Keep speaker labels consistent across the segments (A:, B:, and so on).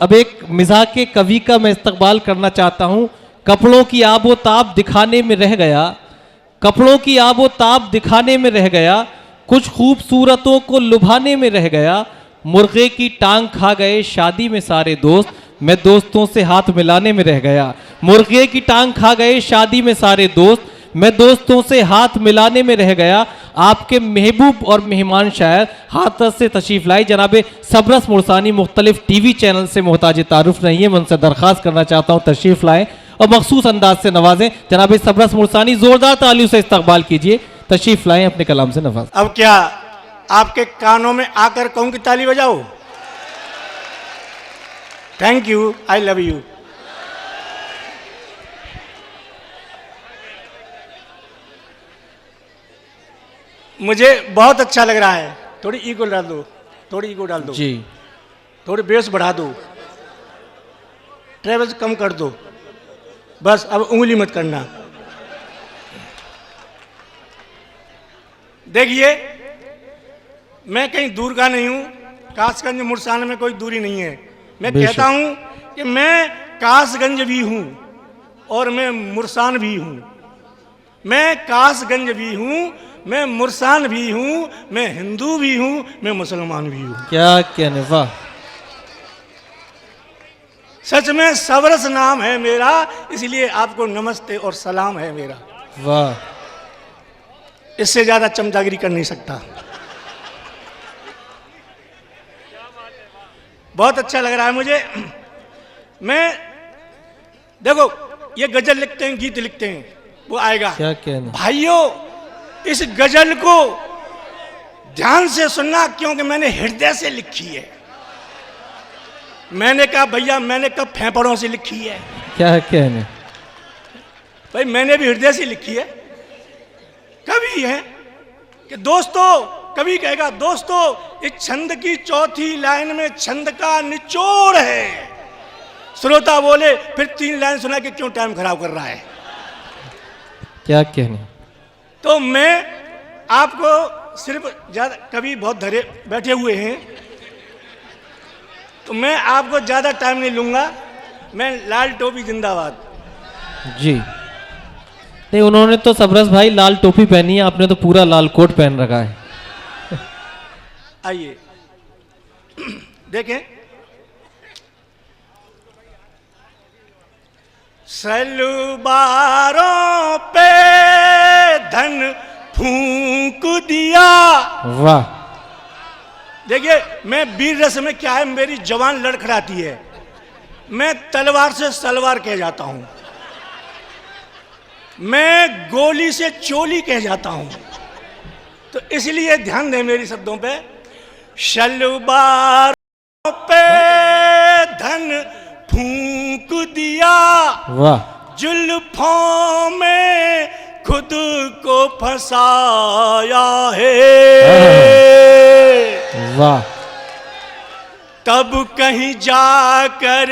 A: अब एक मिजाज के कवि का मैं इस्तकबाल करना चाहता हूँ। कपड़ों की आबो ताब दिखाने में रह गया, कपड़ों की आबो ताब दिखाने में रह गया, कुछ खूबसूरतों को लुभाने में रह गया, मुर्गे की टांग खा गए शादी में सारे दोस्त, मैं दोस्तों से हाथ मिलाने में रह गया। मुर्गे की टांग खा गए शादी में सारे दोस्त, मैं दोस्तों से हाथ मिलाने में रह गया। आपके महबूब और मेहमान शायर हाथरस से तशरीफ लाई जनाब सबरस मुरसानी मुख्तलिफ टीवी चैनल से मोहताज तारुफ नहीं है, मैं उनसे दरख्वास्त करना चाहता हूँ तशरीफ लाएं और मखसूस अंदाज से नवाजें। जनाब सबरस मुरसानी जोरदार तालियों से इस्तकबाल कीजिए, तशरीफ लाएं, अपने कलाम से नवाज।
B: अब क्या आपके कानों में आकर कहूं कि ताली बजाओ? Thank you, I love you. मुझे बहुत अच्छा लग रहा है। थोड़ी ईगो डाल दो, थोड़ी ईगो डाल दो
A: जी,
B: थोड़ी बेस बढ़ा दो, ट्रेवल्स कम कर दो, बस अब उंगली मत करना। देखिए, मैं कहीं दूर का नहीं हूं, कासगंज मुरसाना में कोई दूरी नहीं है। मैं कहता हूं कि मैं कासगंज भी हूं और मैं मुरसान भी हूं। मैं कासगंज भी हूं, मैं मुरसान भी हूं, मैं हिंदू भी हूं, मैं मुसलमान भी हूं।
A: क्या कहने, वाह।
B: सच में सबरस नाम है मेरा, इसलिए आपको नमस्ते और सलाम है मेरा।
A: वाह,
B: इससे ज्यादा चमचागिरी कर नहीं सकता। बहुत अच्छा लग रहा है मुझे। मैं देखो, ये गजल लिखते हैं, गीत लिखते हैं, वो आएगा।
A: क्या कहने
B: भाइयों, इस गजल को ध्यान से सुनना, क्योंकि मैंने हृदय से लिखी है। मैंने कहा भैया, मैंने कब फेफड़ों से लिखी है?
A: क्या कहने
B: भाई, मैंने भी हृदय से लिखी है। कवि है कि दोस्तों, कवि कहेगा दोस्तों, इस छंद की चौथी लाइन में छंद का निचोड़ है। श्रोता बोले फिर 3 लाइन सुना के क्यों टाइम खराब कर रहा है?
A: क्या कहने।
B: तो मैं आपको सिर्फ ज्यादा, कवि बहुत धरे बैठे हुए हैं, तो मैं आपको ज्यादा टाइम नहीं लूंगा। मैं लाल टोपी जिंदाबाद।
A: जी, नहीं, उन्होंने तो सबरस भाई लाल टोपी पहनी है, आपने तो पूरा लाल कोट पहन रखा है।
B: आइए देखें, सलवारों पे धन फूंक दिया।
A: वाह,
B: देखिए, मैं वीर रस में क्या है, मेरी जवान लड़खड़ाती है। मैं तलवार से सलवार कह जाता हूं, मैं गोली से चोली कह जाता हूं। तो इसलिए ध्यान दें मेरी शब्दों पे। सलवारों पे धन फूंक दिया,
A: वाह,
B: जुल्फों में खुद को फंसाया है।
A: वाह,
B: तब कहीं जाकर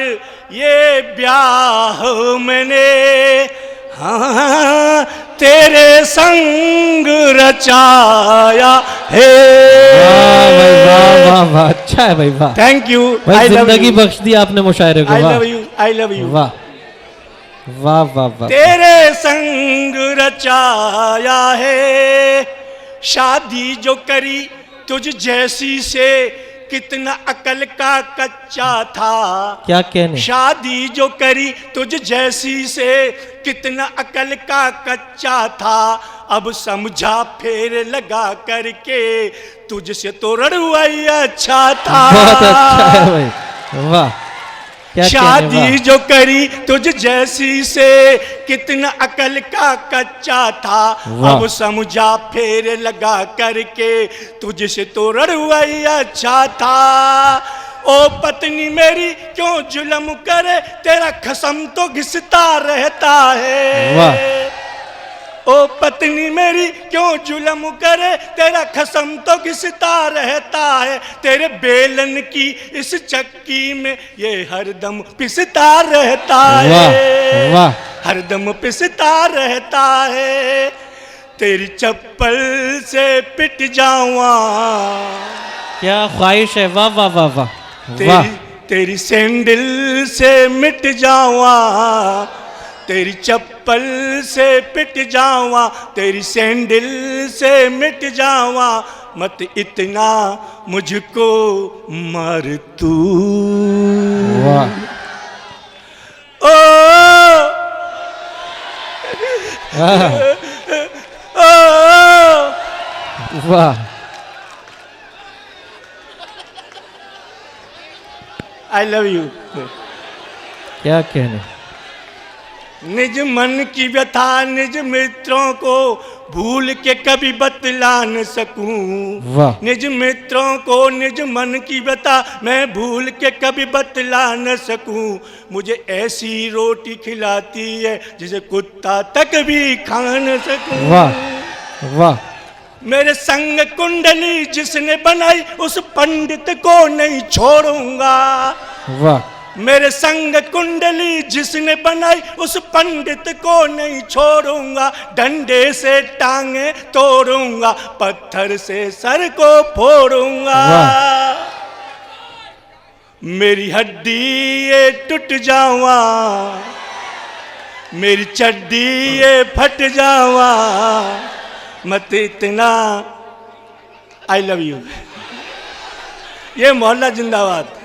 B: ये ब्याह मैंने, हाँ, तेरे संग रचाया है।
A: वाह भाई, वाह वाह वाह, अच्छा है भाई, वाह।
B: थैंक यू,
A: भाई, जिंदगी बख्श दी आपने मुशायरे को।
B: I love you, I love you.
A: वाह वाह वाह वाह।
B: तेरे संग रचाया है, शादी जो करी तुझ जैसी से, कितना अकल का कच्चा था।
A: क्या कहने।
B: शादी जो करी तुझ जैसी से, कितना अकल का कच्चा था। अब समझा फेर लगा करके, तुझसे तो रड़ुआई अच्छा था।
A: बहुत अच्छा है भाई, वाह। क्या
B: शादी जो करी तुझ जैसी से, कितना अकल का कच्चा था। अब समझा फेर लगा करके, तुझसे तो रड़ुआई अच्छा था। ओ पत्नी मेरी क्यों जुल्म करे, तेरा खसम तो घिसता रहता है।
A: वाह।
B: ओ पत्नी मेरी क्यों जुल्म करे, तेरा खसम तो घिसता रहता है। तेरे बेलन की इस चक्की में ये हरदम पिसता रहता है।
A: वाह,
B: हरदम पिसता रहता है। तेरी चप्पल से पिट जाऊं,
A: क्या ख्वाहिश है। वाह वाह वाह वाह,
B: तेरी सैंडल से मिट जावा, तेरी चप्पल से पिट जावा, तेरी सैंडल से मिट जावा, मत इतना मुझको मार तू।
A: वाह
B: ओ ओ
A: वाह,
B: आई लव यू।
A: क्या कहने।
B: निज मन की व्यथा निज मित्रों को भूल के कभी बतला न सकूं।
A: वाह।
B: निज मित्रों को निज मन की व्यथा मैं भूल के कभी बतला न सकूं। मुझे ऐसी रोटी खिलाती है जिसे कुत्ता तक भी खा न सकूं।
A: वाह वाह,
B: मेरे संग कुंडली जिसने बनाई उस पंडित को नहीं छोड़ूंगा।
A: वाह,
B: मेरे संग कुंडली जिसने बनाई उस पंडित को नहीं छोड़ूंगा। डंडे से टांगे तोड़ूंगा, पत्थर से सर को फोड़ूंगा। मेरी हड्डी ये टूट जावा, मेरी चड्डी ये फट जावा, मत इतना। I love you. ये मोहल्ला जिंदाबाद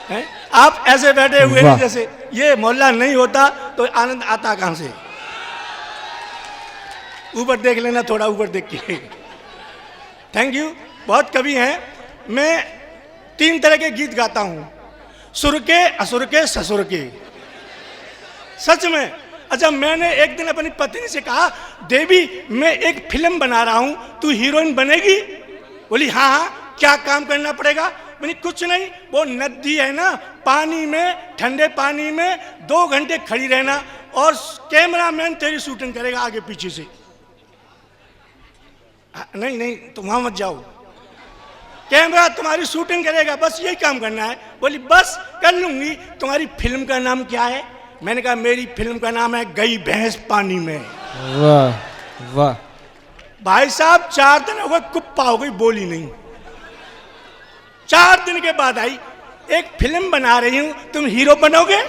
B: है। आप ऐसे बैठे हुए हैं जैसे ये मोहल्ला नहीं होता तो आनंद आता कहां से। ऊपर देख लेना, थोड़ा ऊपर देख के। Thank you. बहुत कवि हैं। मैं 3 तरह के गीत गाता हूं, सुर के, असुर के, ससुर के। सच में। अच्छा, मैंने एक दिन अपनी पत्नी से कहा, देवी मैं एक फिल्म बना रहा हूं, तू हीरोइन बनेगी? बोली हाँ हाँ, क्या काम करना पड़ेगा? मैंने कुछ नहीं, वो नदी है ना, पानी में, ठंडे पानी में 2 घंटे खड़ी रहना और कैमरामैन तेरी शूटिंग करेगा आगे पीछे से। नहीं नहीं, तुम वहां मत जाओ, कैमरा तुम्हारी शूटिंग करेगा, बस यही काम करना है। बोली बस कर लूंगी। तुम्हारी फिल्म का नाम क्या है? मैंने कहा मेरी फिल्म का नाम है गई भैंस पानी में।
A: वाह वाह।
B: भाई साहब 4 दिन हो गए, कुप्पा हो गई, बोली नहीं। 4 दिन के बाद आई, एक फिल्म बना रही हूं, तुम हीरो बनोगे?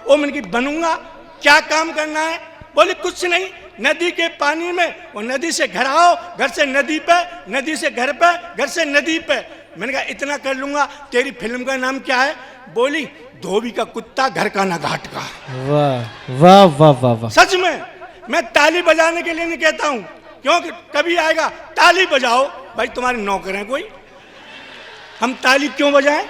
B: वो मैंने कहा बनूंगा। क्या काम करना है? बोले कुछ नहीं, नदी के पानी में, वो नदी से घर आओ, घर से नदी पे, नदी से घर पे, घर से नदी पे। मैंने कहा इतना कर लूंगा। तेरी फिल्म का नाम क्या है? बोली धोबी का कुत्ता, घर का ना घाट का।
A: वाह वाह वाह वाह वाह।
B: सच में। मैं ताली बजाने के लिए नहीं कहता हूं, क्योंकि कभी आएगा ताली बजाओ, भाई तुम्हारे नौकर हैं कोई, हम ताली क्यों बजाएं?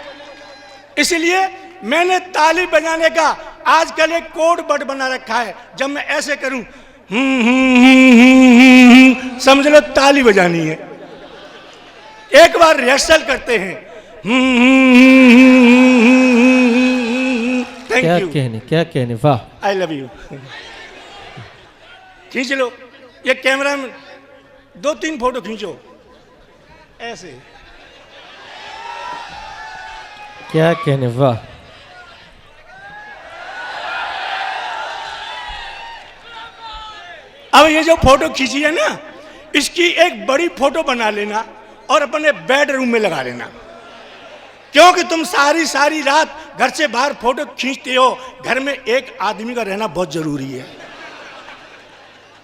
B: इसलिए मैंने ताली बजाने का आजकल एक कोड वर्ड बना रखा है। जब मैं ऐसे करूं, समझ लो ताली बजानी है। एक बार रिहर्सल करते हैं। थैंक
A: क्या
B: यू।
A: कहने, क्या कहने। वाह।
B: I love you. खींच लो ये कैमरा में 2-3 फोटो खींचो ऐसे।
A: क्या कहने। वाह।
B: अब ये जो फोटो खींची है ना, इसकी एक बड़ी फोटो बना लेना और अपने बेडरूम में लगा लेना, क्योंकि तुम सारी सारी रात घर से बाहर फोटो खींचते हो। घर में एक आदमी का रहना बहुत जरूरी है।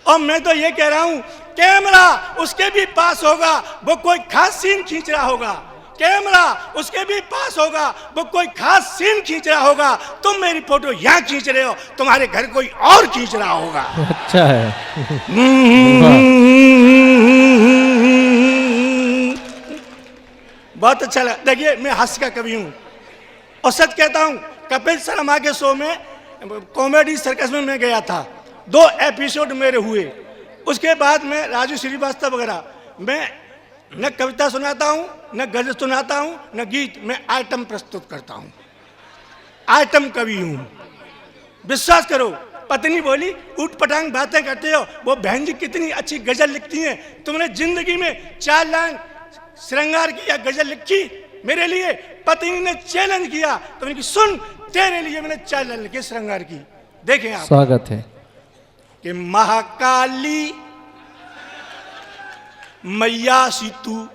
B: और मैं तो ये कह रहा हूं, कैमरा उसके भी पास होगा, वो कोई खास सीन खींच रहा होगा। कैमरा उसके भी पास होगा, वो कोई खास सीन खींच रहा होगा। तुम मेरी फोटो यहाँ खींच रहे हो, तुम्हारे घर कोई और खींच रहा होगा।
A: अच्छा है।
B: बहुत अच्छा लगा। देखिए मैं हास्य का कवि हूँ और सच कहता हूँ, कपिल शर्मा के शो में कॉमेडी सर्कस में मैं गया था, 2 एपिसोड मेरे हुए। उसके बाद मैं राजू श्रीवास्तव वगैरह, मैं न कविता सुनाता हूँ, न गजल सुनाता हूँ, न गीत, मैं आइटम प्रस्तुत करता हूँ। आइटम कवि हूँ, विश्वास करो। पत्नी बोली ऊट पटांग बातें करते हो, वो बहन जी कितनी अच्छी गजल लिखती हैं, तुमने जिंदगी में 4 लाइन श्रृंगार की या गजल लिखी मेरे लिए? पत्नी ने चैलेंज किया तो मैंने कहा सुन, तेरे लिए मैंने 4 लाइन लिखी श्रृंगार की। देखें आप।
A: स्वागत है।
B: कि महाकाली मैया सीतू,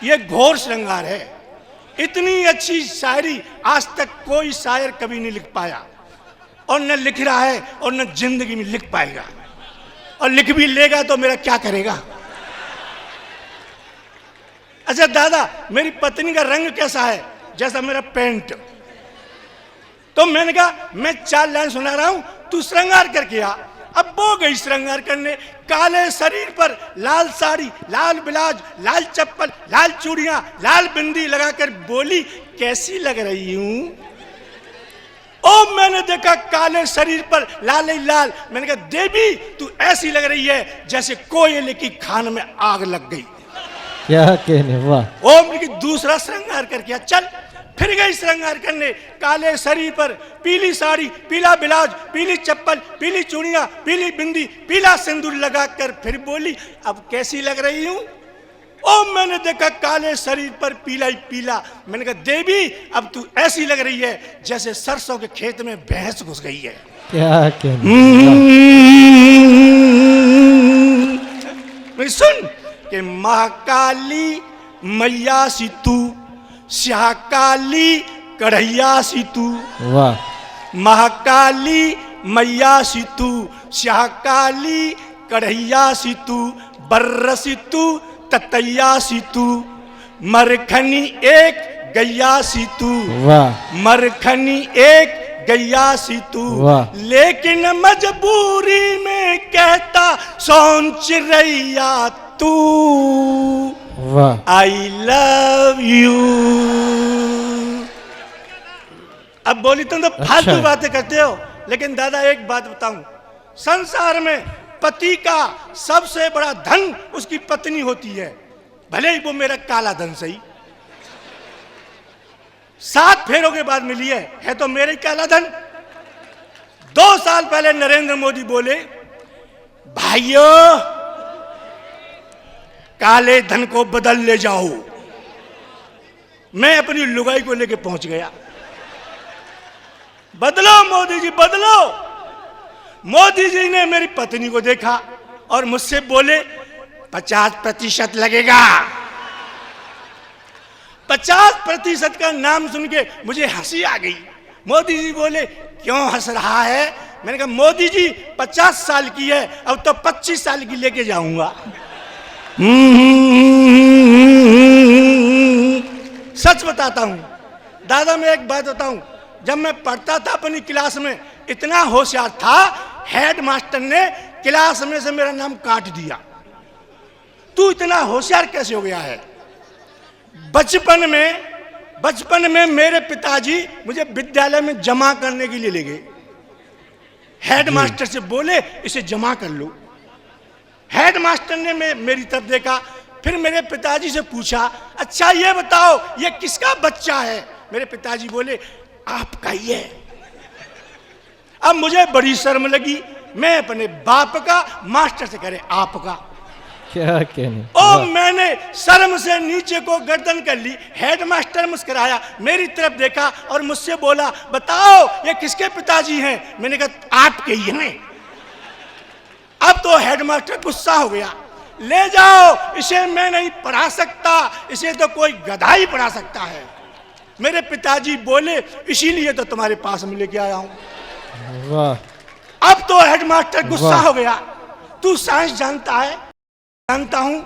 B: ये घोर श्रृंगार है। इतनी अच्छी शायरी आज तक कोई शायर कभी नहीं लिख पाया, और न लिख रहा है और न जिंदगी में लिख पाएगा, और लिख भी लेगा तो मेरा क्या करेगा। अच्छा दादा, मेरी पत्नी का रंग कैसा है? जैसा मेरा पैंट। तो मैंने कहा मैं 4 लाइन सुना रहा हूं, तू श्रृंगार करके आ। अब वो गई श्रृंगार करने, काले शरीर पर लाल साड़ी, लाल ब्लाउज, लाल चप्पल, लाल चूड़ियां, लाल बिंदी लगाकर बोली, कैसी लग रही हूं? ओ मैंने देखा काले शरीर पर लाल ही लाल। मैंने कहा देवी तू ऐसी लग रही है जैसे कोयले की खान में आग लग गई।
A: क्या कहने, वाह।
B: ओ मेरी दूसरा श्रृंगार करके चल। फिर गई श्रृंगार करने, काले शरीर पर पीली साड़ी, पीला ब्लाउज, पीली चप्पल, पीली चूड़ियां, पीली बिंदी, पीला सिंदूर लगाकर फिर बोली, अब कैसी लग रही हूं? ओ मैंने देखा काले शरीर पर पीला ही पीला। मैंने कहा देवी अब तू ऐसी लग रही है जैसे सरसों के खेत में भैंस घुस गई है।
A: क्या कहने,
B: सुन कि महाकाली मैया सी तू, श्याकाली कढ़ैया सी तू।
A: वाह।
B: महाकाली मैया सी तू, श्याकाली कढ़ैया सी तू, बर्र सी तू, ततैया सी तू, मरखनी एक गैया सी तू।
A: वाह।
B: मरखनी एक गैया सी तू, लेकिन मजबूरी में कहता सोच रैया तू।
A: वाह।
B: I love you. अब बोली तुम तो फालतू बातें करते हो, लेकिन दादा एक बात बताऊं, संसार में पति का सबसे बड़ा धन उसकी पत्नी होती है, भले ही वो मेरा काला धन सही। 7 फेरों के बाद मिली है तो मेरे काला धन। 2 साल पहले नरेंद्र मोदी बोले, भाइयों काले धन को बदल ले जाओ। मैं अपनी लुगाई को लेके पहुंच गया, बदलो मोदी जी बदलो। मोदी जी ने मेरी पत्नी को देखा और मुझसे बोले 50% लगेगा। 50% का नाम सुन के मुझे हंसी आ गई। मोदी जी बोले क्यों हंस रहा है? मैंने कहा मोदी जी 50 साल की है, अब तो 25 साल की लेके जाऊंगा। सच बताता हूं दादा, मैं एक बात बताऊं, जब मैं पढ़ता था अपनी क्लास में इतना होशियार था, हेड मास्टर ने क्लास में से मेरा नाम काट दिया। तू इतना होशियार कैसे हो गया है? बचपन में मेरे पिताजी मुझे विद्यालय में जमा करने के लिए ले गए। हेड मास्टर से बोले इसे जमा कर लो। हेड मास्टर ने मेरी तरफ देखा, फिर मेरे पिताजी से पूछा, अच्छा ये बताओ ये किसका बच्चा है? मेरे पिताजी बोले आपका ही है। अब मुझे बड़ी शर्म लगी, मैं अपने बाप का मास्टर से करे आपका।
A: क्या कहने।
B: ओ मैंने शर्म से नीचे को गर्दन कर ली। हेड मास्टर मुस्कुराया, मेरी तरफ देखा और मुझसे बोला बताओ ये किसके पिताजी हैं? मैंने कहा आपके ही हैं। अब तो हेड मास्टर गुस्सा हो गया, ले जाओ इसे, मैं नहीं पढ़ा सकता, इसे तो कोई गधा ही पढ़ा सकता है। मेरे पिताजी बोले इसीलिए तो तुम्हारे पास में लेके आया हूं।
A: वाह।
B: अब तो हेड मास्टर गुस्सा हो गया, तू साइंस जानता है? जानता हूं।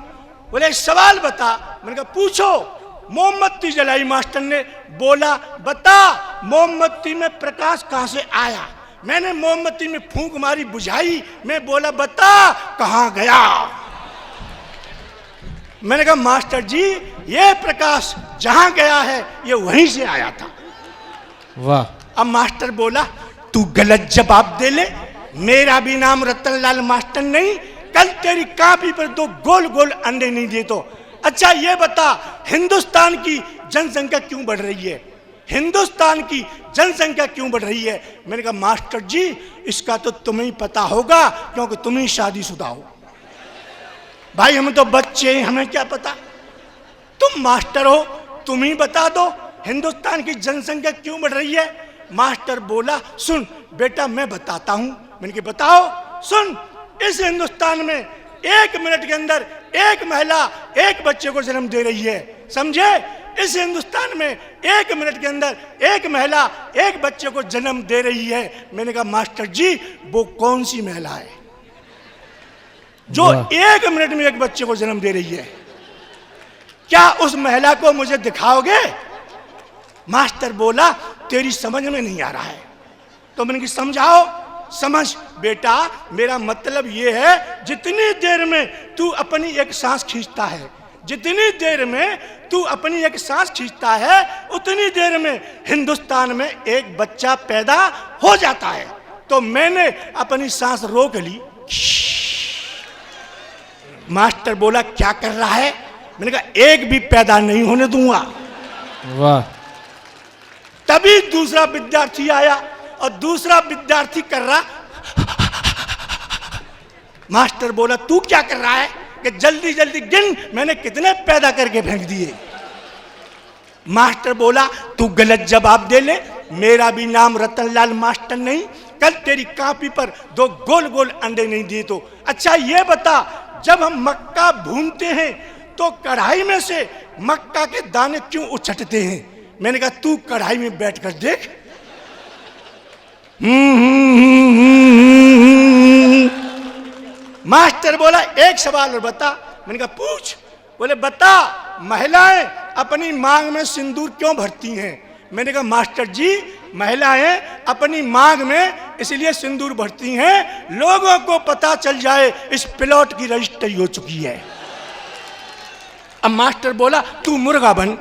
B: बोले एक सवाल बता। मैंने कहा पूछो। मोमबत्ती जलाई मास्टर ने, बोला बता मोमबत्ती में प्रकाश कहां से आया? मैंने मोमबत्ती में फूंक मारी, बुझाई, मैं बोला बता कहां गया? मैंने कहा मास्टर जी ये प्रकाश जहां गया है ये वहीं से आया था।
A: वाह।
B: अब मास्टर बोला तू गलत जवाब दे ले, मेरा भी नाम रतनलाल मास्टर नहीं, कल तेरी कॉपी पर 2 गोल गोल अंडे नहीं दिए तो। अच्छा ये बता हिंदुस्तान की जनसंख्या क्यों बढ़ रही है? हिंदुस्तान की जनसंख्या क्यों बढ़ रही है? मैंने कहा मास्टर जी इसका तो तुम्हें ही पता होगा क्योंकि तुम ही शादीशुदा हो। भाई हम तो बच्चे हैं, हमें क्या पता? तुम मास्टर हो, तुम ही बता दो हिंदुस्तान की जनसंख्या क्यों बढ़ रही है। मास्टर बोला सुन बेटा मैं बताता हूं। मैंने कहा बताओ। सुन, इस हिंदुस्तान में 1 मिनट के अंदर एक महिला एक बच्चे को जन्म दे रही है, समझे? इस हिंदुस्तान में 1 मिनट के अंदर एक महिला एक बच्चे को जन्म दे रही है। मैंने कहा मास्टर जी वो कौन सी महिला है जो 1 मिनट में एक बच्चे को जन्म दे रही है? क्या उस महिला को मुझे दिखाओगे? मास्टर बोला तेरी समझ में नहीं आ रहा है। तो मैंने कहा समझाओ। समझ बेटा, मेरा मतलब ये है जितनी देर में तू अपनी एक सांस खींचता है, जितनी देर में तू अपनी एक सांस खींचता है, उतनी देर में हिंदुस्तान में एक बच्चा पैदा हो जाता है। तो मैंने अपनी सांस रोक ली। मास्टर बोला क्या कर रहा है? मैंने कहा एक भी पैदा नहीं होने दूंगा।
A: वाह।
B: तभी दूसरा विद्यार्थी आया और दूसरा विद्यार्थी कर रहा। मास्टर बोला तू क्या कर रहा है? कि जल्दी जल्दी गिन मैंने कितने पैदा करके फेंक दिए। मास्टर बोला तू गलत जवाब दे ले, मेरा भी नाम रतनलाल मास्टर नहीं। कल तेरी कॉपी पर 2 गोल गोल अंडे नहीं दिए तो। अच्छा ये बता, जब हम मक्का भूनते हैं तो कढ़ाई में से मक्का के दाने क्यों उछटते हैं? मैंने कहा तू कढ़ाई में बैठकर देख। मास्टर बोला एक सवाल और बता। मैंने कहा पूछ। बोले बता महिलाएं अपनी मांग में सिंदूर क्यों भरती हैं? मैंने कहा मास्टर जी महिलाएं अपनी मांग में इसलिए सिंदूर भरती हैं लोगों को पता चल जाए इस प्लॉट की रजिस्ट्री हो चुकी है। अब मास्टर बोला तू मुर्गा बन,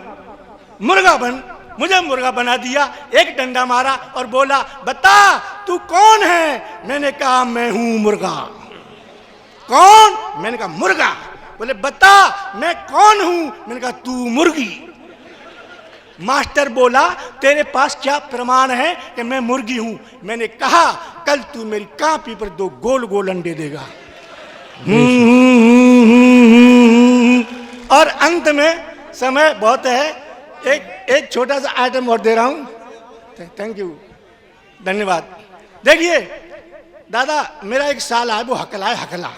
B: मुर्गा बन। मुझे मुर्गा बना दिया, एक डंडा मारा और बोला बता तू कौन है? मैंने कहा मैं हूं मुर्गा। कौन? मैंने कहा मुर्गा। बोले बता मैं कौन हूं? मैंने कहा तू मुर्गी। मास्टर बोला तेरे पास क्या प्रमाण है कि मैं मुर्गी हूं? मैंने कहा कल तू मेरी कॉपी पर 2 गोल गोल अंडे देगा। और अंत में समय बहुत है, एक छोटा सा आइटम और दे रहा हूं। थैंक यू, धन्यवाद। देखिए दादा, मेरा एक साल है वो हकला है, हकला।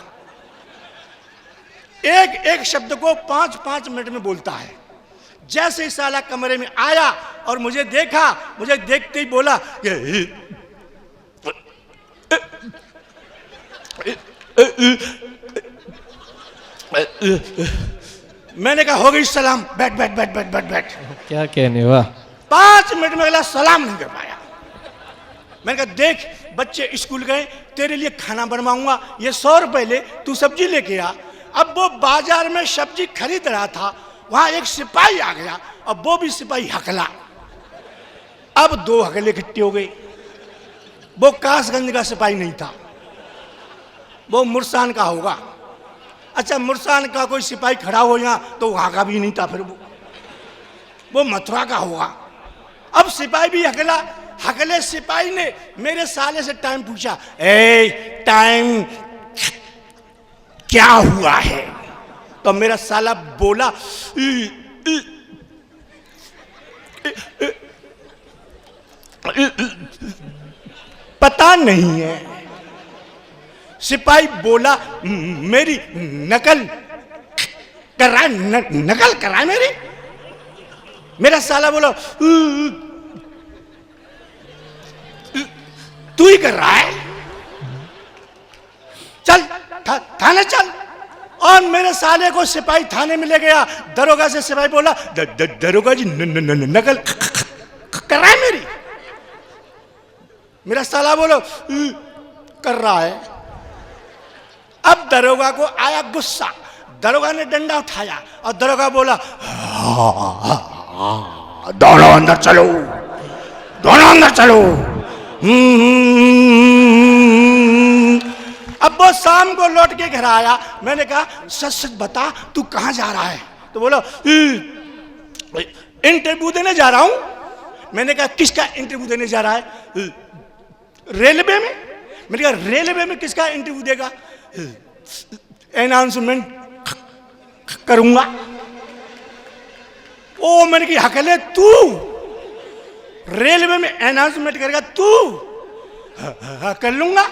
B: एक शब्द को 5-5 मिनट में बोलता है। जैसे ही साला कमरे में आया और मुझे देखा, मुझे देखते ही बोला मैंने कहा हो गई सलाम, बैठ बैठ बैठ बैठ बैठ बैठ।
A: क्या कहने। वाह।
B: 5 मिनट में अगला सलाम नहीं कर पाया। मैंने कहा देख बच्चे स्कूल गए, तेरे लिए खाना बनवाऊंगा, ये 100 रुपए ले, तू सब्जी लेके आ। अब वो बाजार में सब्जी खरीद रहा था, वहां एक सिपाही आ गया और वो भी सिपाही हकला। अब 2 हकले इकट्ठे हो गए। वो कासगंज का सिपाही नहीं था, वो मुरसान का होगा। अच्छा मुरसान का कोई सिपाही खड़ा हो यहाँ तो वहां का भी नहीं था, फिर वो मथुरा का होगा। अब सिपाही भी हकला। हकले सिपाही ने मेरे साले से टाइम पूछा, ए टाइम क्या हुआ है? तो मेरा साला बोला पता नहीं है। सिपाही बोला मेरी नकल कर रहा है, नकल कर रहा है मेरी। मेरा साला बोला तू ही कर रहा है, चल थाने चल। और मेरे साले को सिपाही थाने में ले गया। दरोगा से सिपाही बोला दरोगा जी नकल कर रहा है मेरी। मेरा साला बोलो कर रहा है। अब दरोगा को आया गुस्सा। दरोगा ने डंडा उठाया और दरोगा बोला दोनों अंदर चलो, दोनों अंदर चलो। अब वो शाम को लौट के घर आया। मैंने कहा सच सच बता तू कहां जा रहा है? तो बोला इंटरव्यू देने जा रहा हूं। मैंने कहा किसका इंटरव्यू देने जा रहा है? रेलवे में। मैंने कहा रेलवे में किसका इंटरव्यू देगा? अनाउंसमेंट करूंगा। ओ मैंने कहा हकले तू रेलवे में अनाउंसमेंट करेगा तू? कर लूंगा।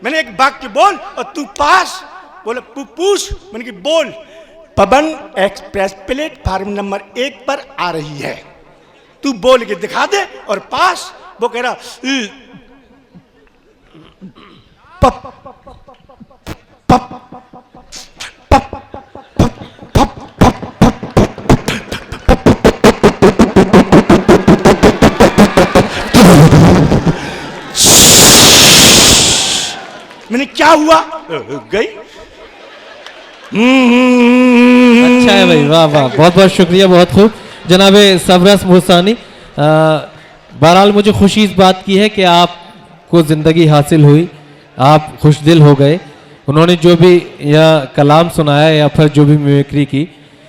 B: मैंने एक वाक्य बोल और तू पास। बोले पूछ। मैंने कहा बोल। पवन एक्सप्रेस प्लेटफार्म नंबर 1 पर आ रही है, तू बोल के दिखा दे। और पास वो कह रहा पप पप मैंने क्या हुआ गई।
A: अच्छा है भाई, वाह वाह, बहुत बहुत शुक्रिया, बहुत खूब जनाब सबरस मुहसानी। बहरहाल मुझे खुशी इस बात की है कि आपको ज़िंदगी हासिल हुई, आप खुश दिल हो गए। उन्होंने जो भी या कलाम सुनाया या फिर जो भी मिमिक्री की,